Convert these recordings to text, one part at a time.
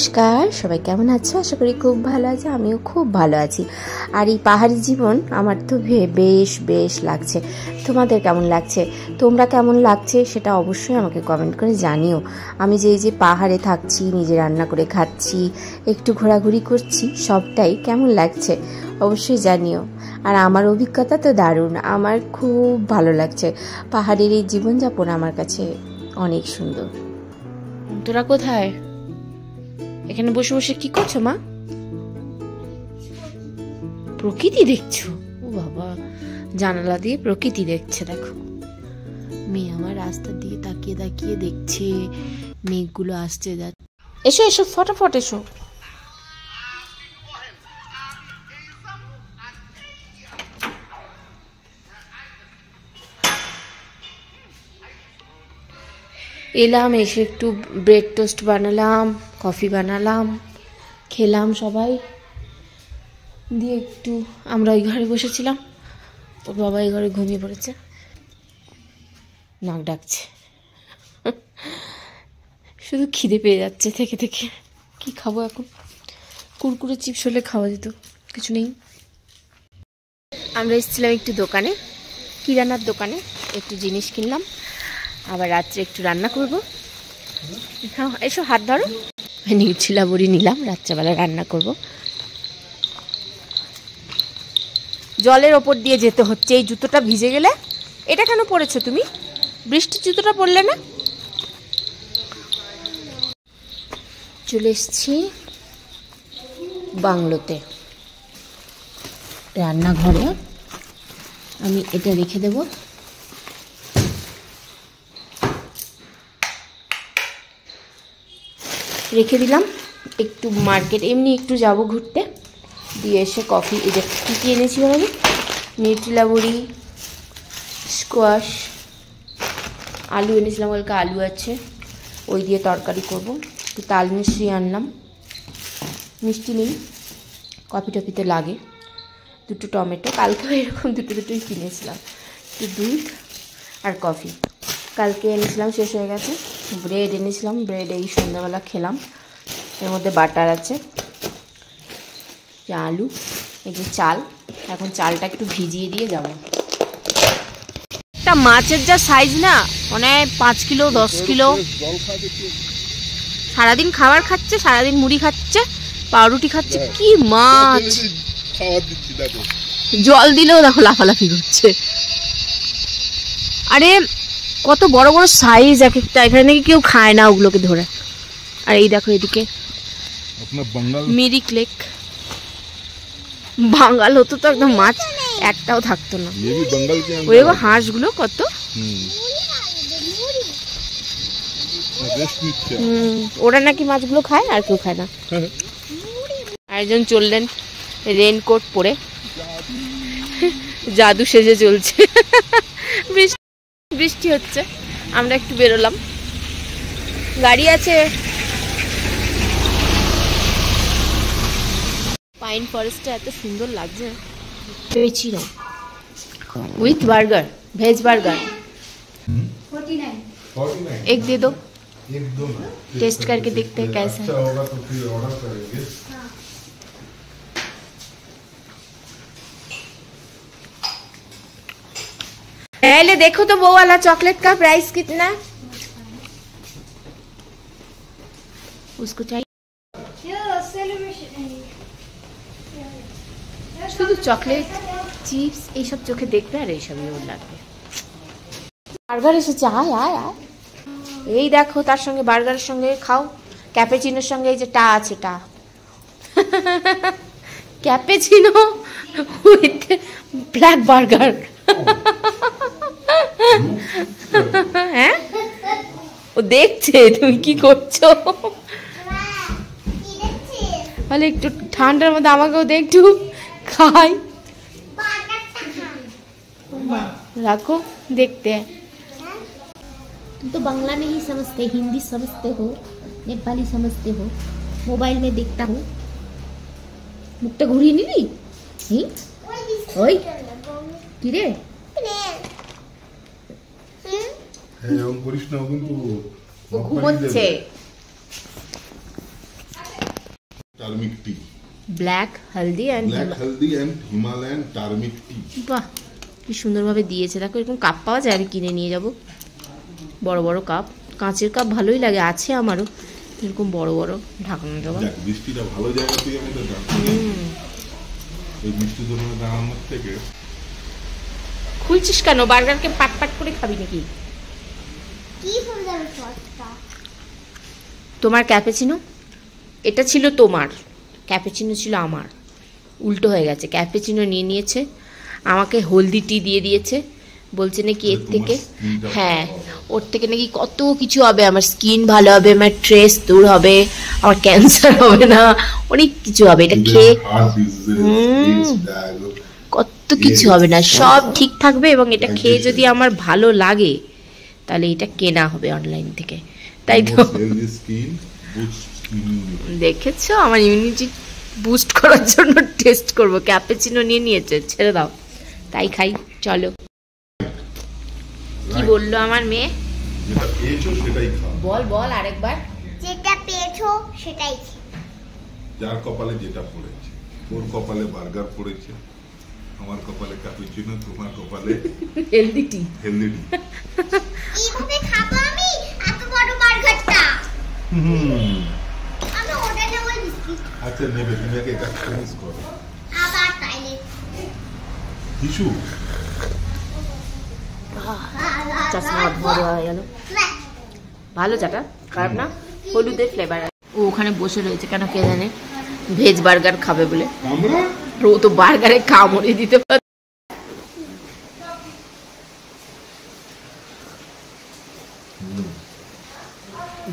নমস্কার, সবাই কেমন আছো? আশা করি খুব ভালো আছো। আমিও খুব ভালো আছি। আর এই পাহাড়ি জীবন আমার তো বেশ বেশ লাগছে। তোমাদের কেমন লাগছে? তোমরা কেমন লাগছে সেটা অবশ্যই আমাকে কমেন্ট করে জানিও। আমি যে পাহাড়ে থাকছি, নিজে রান্না করে খাচ্ছি, একটু ঘোরাঘুরি করছি, সবটাই কেমন লাগছে অবশ্যই জানিও। আর আমার অভিজ্ঞতা তো দারুণ, আমার খুব ভালো লাগছে। পাহাড়ের এই জীবনযাপন আমার কাছে অনেক সুন্দর। তোরা কোথায়? এখানে বসে বসে কি করছো মা? প্রকৃতি দেখছো? ও বাবা, জানালা দিয়ে প্রকৃতি দেখছে। দেখো মেয়ে আমার রাস্তার দিকে তাকিয়ে তাকিয়ে দেখছে মেঘগুলো আসছে যাচ্ছে। এসো এসো, ফটাফট এসো। এলাম, এসে একটু ব্রেড টোস্ট বানালাম, কফি বানালাম, খেলাম সবাই দিয়ে। একটু আমরা ওই ঘরে বসেছিলাম, ওর বাবা এই ঘরে ঘুমিয়ে পড়েছে, নাক ডাকছে। শুধু খিদে পেয়ে যাচ্ছে থেকে থেকে। কি খাবো এখন? কুরকুরে চিপস হলে খাওয়া যেত, কিছু নেই। আমরা এসেছিলাম একটু দোকানে, কিরানার দোকানে, একটু জিনিস কিনলাম। আবার রাত্রে একটু রান্না করবো। এসো হাত ধরো। নিউট্রিলা বড়ি নিলাম, রাত্রেবেলা রান্না করব। জলের ওপর দিয়ে যেতে হচ্ছে, এই জুতোটা ভিজে গেলে। এটা কেন পরেছো তুমি? বৃষ্টির জুতোটা পরলে না? চলে এসছি বাংলোতে, রান্নাঘরে। আমি এটা রেখে দেব। রেখে দিলাম। একটু মার্কেট এমনি একটু যাব ঘুরতে, দিয়ে এসে কফি। এই যে কী কী এনেছি আমি? নিউট্রিলা বড়ি, স্কোয়াশ, আলু এনেছিলাম, কালকে আলু আছে, ওই দিয়ে তরকারি করব। একটু তাল মিষ্টি আনলাম, মিষ্টি নেই, কফি টফিতে লাগে। দুটো টমেটো, কালকে এরকম দুটোই কিনেছিলাম। একটু দুধ আর কফি কালকে এনেছিলাম, শেষ হয়ে গেছে। ব্রেড এনেছিলাম, ব্রেড এই সন্ধ্যাবেলা খেলাম। এর মধ্যে বাটার আছে, আলু, এই যে চাল। এখন চালটা একটু ভিজিয়ে দিয়ে যাব। একটা মাছের যা সাইজ না, মানে 5 কিলো 10 কিলো। সারাদিন খাবার খাচ্ছে, সারাদিন মুড়ি খাচ্ছে, পাউরুটি খাচ্ছে। কি মাছ! জল দিলেও দেখো লাফালাফি করছে। আরে কত বড় বড় সাইজ এক একটা। এখানে নাকি কেউ খায় না ওগুলোকে ধরে। আর এই দেখো এদিকে মিরিক লেক। বাঙাল হতো তো একদম মাছ একটাও থাকতো না। ওই হাঁসগুলো কত! ওরা নাকি মাছগুলো খায়, আর কেউ খায় না। আরেকজন চললেন রেনকোট পরে, জাদু সেজে চলছে। বৃষ্টি হচ্ছে, আমরা একটু বেরোলাম। গাড়ি আছে। পাইন ফরেস্টটা এত সুন্দর লাগছে। পেয়েছি না উইথ বার্গার, ভেজ বার্गाর। 49 एक दे दो, टेस्ट करके देखते हैं कैसा है। होगा तो फिर ऑर्डर करेंगे। पहले देखो तो वो वाला चॉकलेट का प्राइस कितना है? उसको चाहिए শুধু চকলেট, চিপস এইসব চোখে দেখবে, আর এইসবই ওর লাগবে। বার্গার এসেছে, আয় আয় আয়। এই দেখো, তার সঙ্গে বার্গারের সঙ্গে খাও, ক্যাপেচিনোর সঙ্গে এই যে টা আছে, টা। Cappuccino with black burger. হ্যাঁ, ও দেখছে তুমি কি করছো। বলে একটু ঠান্ডার মধ্যে আমাকেও দে, একটু খাই। रखो देखते हैं। तुम तो बांग्ला में ही समझते, हिंदी समझते हो, नेपाली समझते हो, मोबाइल में देखता हूँ। मुखटा घुरिয়ে নিলি? ওই কি রে? ঘুমোচ্ছে। টার্মিক টি, ব্ল্যাক হলদি অ্যান্ড হিমালয়ান টার্মিক টি। বাহ, কি সুন্দরভাবে দিয়েছে। দেখো এরকম কাপ পাওয়া যায়, আমি কিনে নিয়ে যাব। বড় বড় কাপ, কাঁচের কাপ ভালোই লাগে, আছে আমারও এরকম বড় বড় ঢাকনা দেওয়া। বৃষ্টিটা ভালো জায়গা থেকে আমি তো জানতাম, এই বৃষ্টি ধরনের দাঁড়ানোর থেকে। খুলছিস কেন? বার্গারকে পাট পাট করে খাবি নাকি? কি সুন্দর সসটা। তোমার ক্যাপেচিনো, এটা ছিল তোমার, ক্যাপেচিনো ছিল আমার, উল্টো হয়ে গেছে। ক্যাপেচিনো নিয়ে নিয়েছে, আমাকে হলদি টি দিয়ে দিয়েছে, বলছে নাকি এর থেকে, হ্যাঁ ওর থেকে নাকি কত কিছু হবে, আমার স্কিন ভালো হবে, আমার স্ট্রেস দূর হবে, আমার ক্যান্সার হবে না, অনেক কিছু হবে এটা খেয়ে। কত কিছু হবে না, সব ঠিক থাকবে, এবং এটা খেয়ে যদি আমার ভালো লাগে তাহলে এটা কেনা হবে অনলাইন থেকে, তাই তো? দেখেছো, আমার ইমিউনিটি বুস্ট করার জন্য টেস্ট করব। ক্যাপেচিনো নিয়ে নিয়েছে, ছেড়ে দাও, তাই খাই। চলো, কি বললো আমার মেয়ে? যেটা পেয়েছো সেটাই খাও। বল বল আরেকবার। যেটা পেয়েছো সেটাই। যার কপালে যেটা পড়েছে, ওর কপালে বার্গার পড়েছে, আমার কপালে ক্যাপুচিনো, তোমার কপালে হেলদি টি। হেলদি টি। কিভাবে খাবো আমি এত বড় বার্গারটা? আমি ওটা নেব বিস্কিট। আচ্ছা নেবে, তুমি আগে এটা ফিনিশ করো। আবার তাইলে কিছু চশমা ধরে হয়ে গেল। ভালো চাটা, খারাপ না, হলুদের ফ্লেভার। ও ওখানে বসে রয়েছে কেন কে জানে, ভেজ বার্গার খাবে বলে। ও তো বার্গারে কামড়ে দিতে পারে।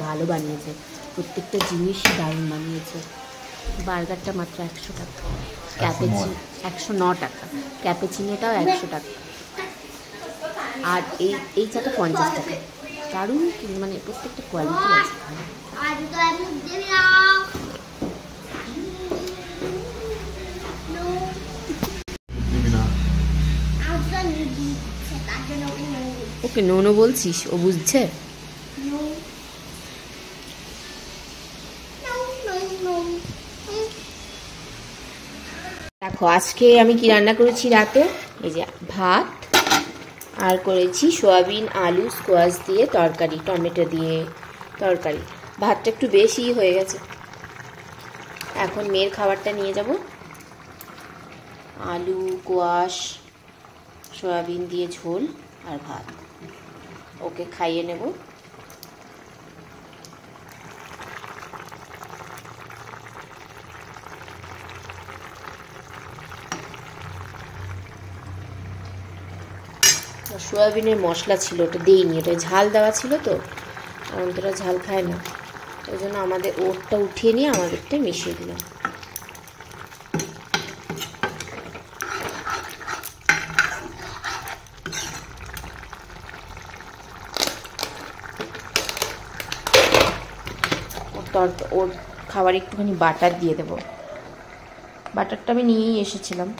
ভালো বানিয়েছে, প্রত্যেকটা জিনিস দারুণ বানিয়েছে। বার্গারটা মাত্র 100 টাকা, ক্যাপেচিনো 109 টাকা, ক্যাপেচিনোটাও 100 টাকা, আর এই চাটা 50 টাকা। দারুণ, মানে প্রত্যেকটা কোয়ালিটি আছে। ওকে নোনো বলছিস, ও বুঝছে? দেখো আজকে আমি কি রান্না করেছি রাতে, এই যে ভাত, আর করেছি সয়াবিন আলু স্কোয়াশ দিয়ে তরকারি, টমেটো দিয়ে তরকারি। ভাতটা একটু বেশি হয়ে গেছে। এখন মেয়ের খাবারটা নিয়ে যাব, আলু কোয়াশ সয়াবিন দিয়ে ঝোল আর ভাত, ওকে খাইয়ে নেব। সয়াবিনের মশলা ছিল, ওটা দিইনি, ওটা ঝাল দেওয়া ছিল তো, অন্তরা ঝাল খায় না, ওই জন্য আমাদের ওরটা উঠিয়ে নিয়ে আমাদেরটা মিশিয়ে দিলাম। ওর খাবার একটুখানি বাটার দিয়ে দেবো, বাটারটা আমি নিয়েই এসেছিলাম।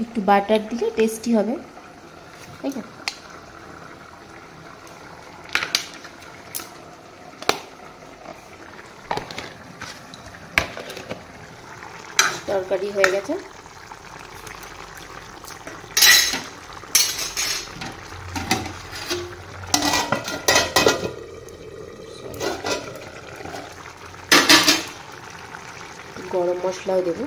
একটু বাটার দিলে টেস্টি হবে, তাই না? তরকারি হয়ে গেছে, গরম মশলাও দেবো।